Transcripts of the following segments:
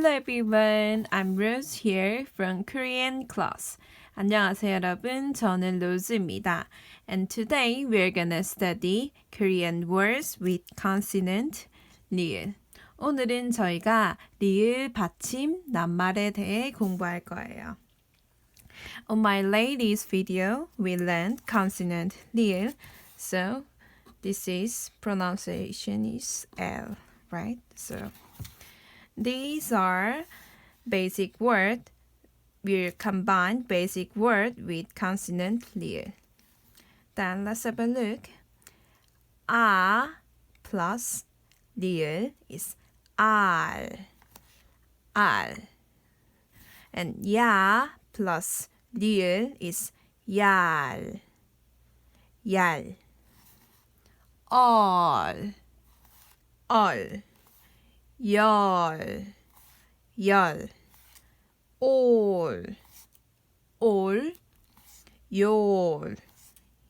Hello everyone, I'm Rose here from Korean class. 안녕하세요 여러분, 저는 로즈입니다. And today we're gonna study Korean words with consonant, 리을. 오늘은 저희가 리을 받침 낱말에 대해 공부할 거예요. On my latest video, we learned consonant, 리을. So this is pronunciation is L, right? So these are basic word. We'll combine basic word with consonant 리을. Then let's have a look. A plus 리을 is 알. And 야 plus 리을 is 얄. 얼. 열. 올.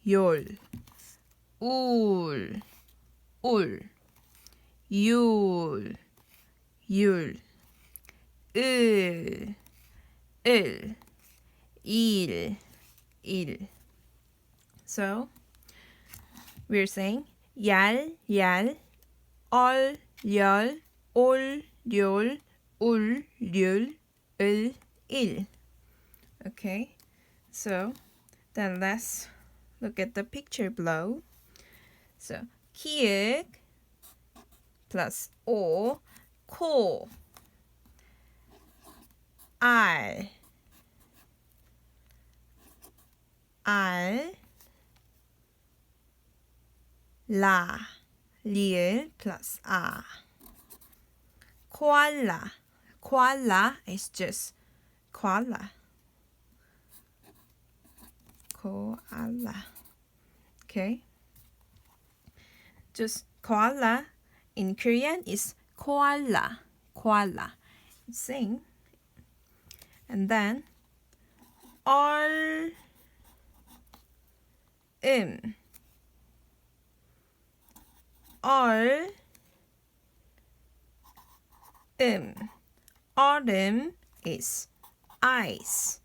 열. 울. 율. 을. 일. So we're saying 얄, 얼, 열, 올, 열, 울, 률, 을, 일. Okay, so then let's look at the picture below. So 키읔 plus 오, 코, 알, 라, 리을 plus 아. Koala is just koala. Okay. Just koala in Korean is koala. Sing. And then 얼음. Autumn is ice.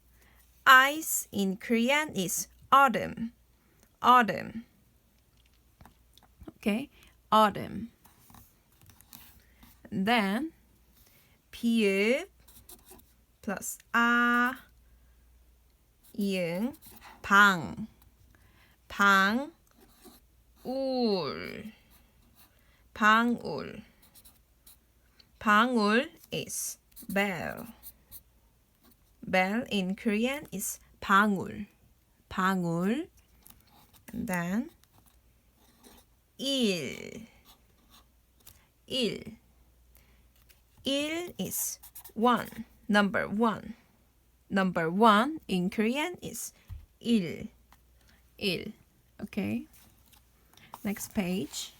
Ice in Korean is autumn. Okay, autumn. And then 비읍 plus 아, 이응, 방울 is bell. Bell in Korean is 방울. And then 일 is one. Number one in Korean is 일. Okay. Next page.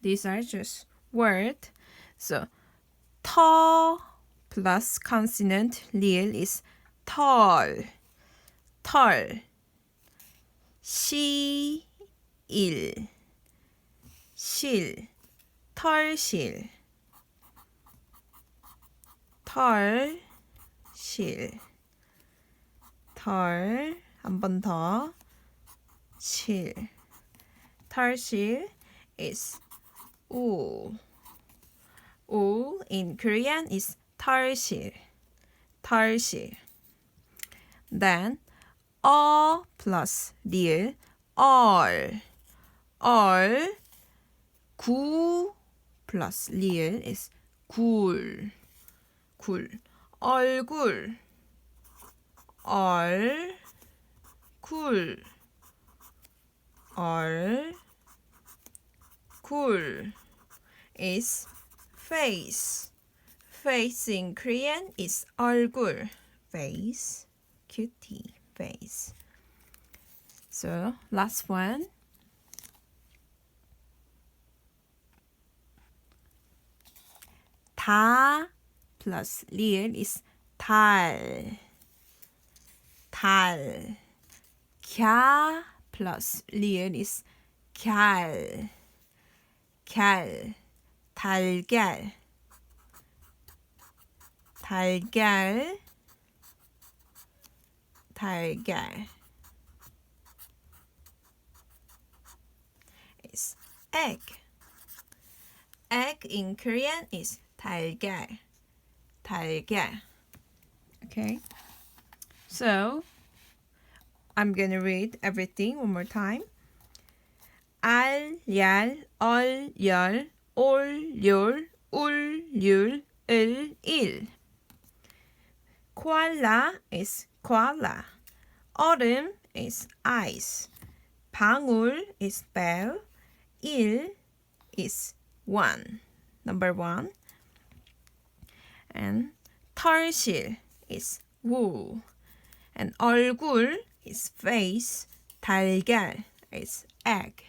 These are just words. So 터 plus consonant 리을 is 털. 실. 털실. 한 번 더. 털실 is 우. In Korean is 털실. Then plus 리을 얼. 구 plus 리을 is 굴. 얼굴. is face. Face in Korean is 얼굴. Face. Cutie. Face. So last one. 다 plus 리을 is 달. 갸 plus 리을 is 갸. 달걀. 달걀 is egg. Egg in Korean is 달걀. Okay. So I'm gonna read everything one more time. 알, 얄, 얼, 열, 올, 열, 울, 율, 을, 일. Koala is koala. 얼음 is ice. 방울 is bell. 일 is one. Number one. And 털실 is wool. And 얼굴 is face. 달걀 is egg.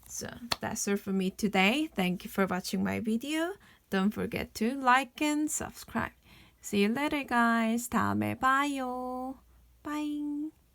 So that's all for me today. Thank you for watching my video. Don't forget to like and subscribe. See you later, guys. 다음에 봐요. Bye.